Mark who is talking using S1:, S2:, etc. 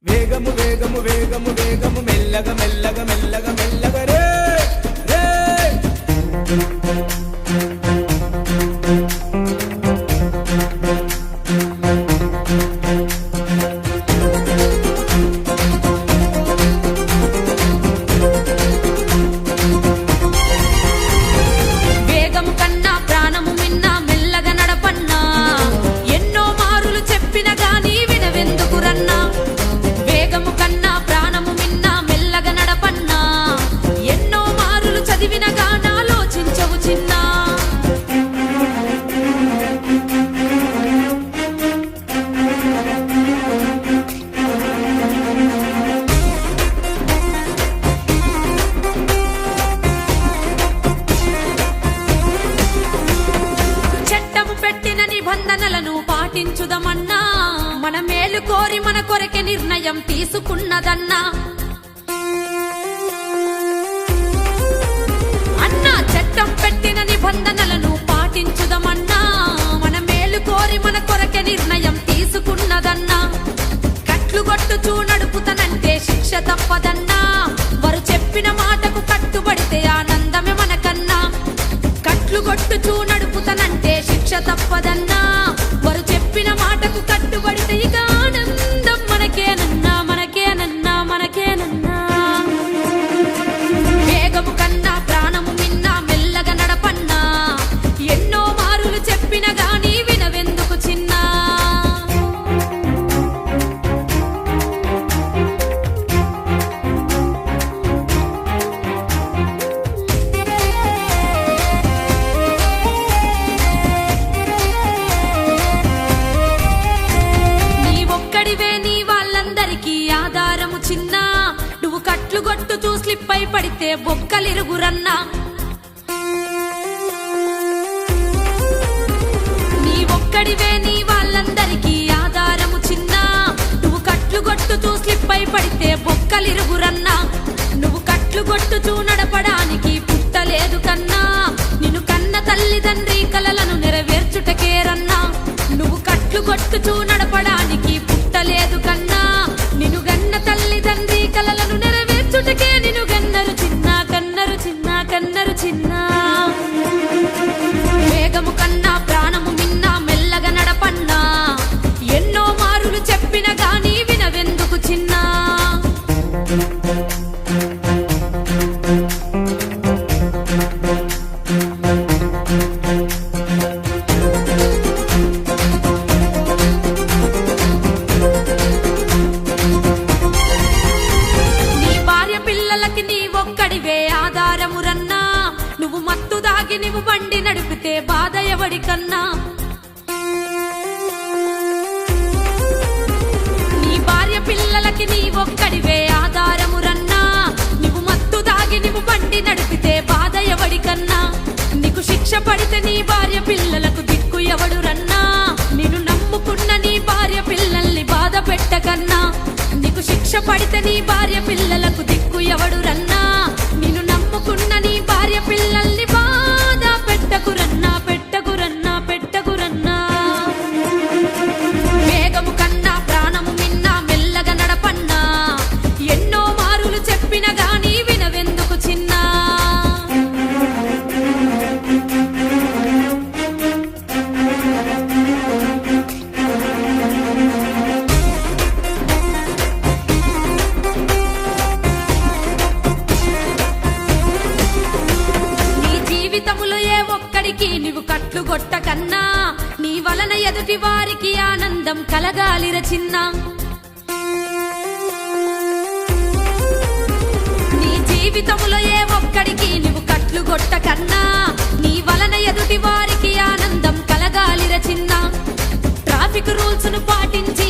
S1: వేగము వేగము వేగము వేగము మెల్లగా మెల్లగా మెల్లగా మెల్లగా రే రే
S2: వేగము కన్నా ప్రాణము మిన్నా మెల్లగా నడపన్నా ఎన్నో మారులు చెప్పిన గాని వినవెందుకురన్నా వేగము కన్నా ప్రాణము మిన్నా మెల్లగా నడపన్నా ఎన్నో మారులు చదివిన గానాలోచించవు చిన్నా చట్టము పెట్టిన నిబంధనలను పాటించుదమన్నా మన మేలు కోరి మన కొరకే నిర్ణయం తీసుకున్నదన్నా అన్నా చట్టం పెట్టిన నిబంధనలను పాటించుదమన్నా మన మేలు కోరి మన కొరకే నిర్ణయం తీసుకున్నదన్నా కట్లు కొట్టుచూ నడుపుతనంటే శిక్ష తప్పదన్నా వారు చెప్పిన మాటకు కట్టుబడితే ఆనందమే మనకన్నా కట్లు కొట్టుచూ నడుపుతనంటే శిక్ష తప్పదన్నా వారు చెప్పిన మాటకు కట్టుబడితే ఇక ఆనందం మనకేనన్నా మనకేనన్నా మనకేనన్నా వేగము కన్నా ప్రాణము మిన్నా మెల్లగా నడపన్నా ఎన్నో మారులు చెప్పిన గాని వినవెందుకు చిన్నా నీ ఒక్కడివే నీ వాళ్ళందరికీ ఆధారము చిన్నా నువ్వు కట్లు కొట్టుతూ స్లిప్ అయి పడితే బొక్కలిరుగురన్నా నీ ఒక్కడివే నీ వాళ్ళందరికీ ఆధారము చిన్నా నువ్వు కట్లు కొట్టుతూ స్లిప్ అయి పడితే బొక్కలిరుగురన్నా నువ్వు కట్లు కొట్టుతూ నడపడానికి పుట్టలేదు కన్నా నిన్ను కన్న తల్లిదండ్రి కలలను నెరవేర్చుటకేరన్నా నువ్వు కట్లు కొట్టుచూ నడపడానికి పుట్టలేదు కన్నా నిన్ను గన్న తల్లిదండ్రి కలలను నెరవేర్చుటకే నిన్ను గన్నరు చిన్న కన్నరు చిన్న కన్నరు చిన్న వేగము కన్నా ప్రాణము మిన్నా మెల్లగా నడపన్నా ఎన్నో మారులు చెప్పిన గాని వినవెందుకు చిన్నా నీ భార్య పిల్లలకి నీ ఒక్కడివే ఆధారమురన్నా నువ్వు మత్తు దాగి నువ్వు బండి నడిపితే బాధ ఎవడికన్నా నీ భార్య పిల్లలకి నీ ఒక్కడివే ఆధారమురన్నా నువ్వు మత్తు దాగి నువ్వు బండి నడిపితే బాధ ఎవడికన్నా నీకు శిక్ష పడితే నీ భార్య పిల్లలకు దిక్కు ఎవడురన్నా నిన్ను నమ్ముకున్న నీ భార్య పిల్లల్ని బాధ పెట్టకన్నా నీకు శిక్ష పడితే నీ భార్య పిల్లలకు దిక్కు ఎవడురన్నా నిన్ను నమ్ముకున్న నీ భార్య పిల్లల్ని బాధ పెట్టకురన్నా పెట్టకురన్నా పెట్టకురన్నా వేగము కన్నా ప్రాణము మిన్నా మెల్లగా నడపన్నా ఎన్నో మారులు చెప్పిన గాని వినవెందుకు చిన్నా నీ జీవితములో ఏ ఒక్కడికి నీవు కట్లు కొట్టకన్నా నీ వలన ఎదుటి వారికి ఆనందం కలగాలిర చిన్న నీ జీవితములో ఏ ఒక్కడికి నీవు కట్లు కొట్టకన్నా నీ వలన ఎదుటి వారికి ఆనందం కలగాలిర చిన్న ట్రాఫిక్ రూల్స్ ను పాటించి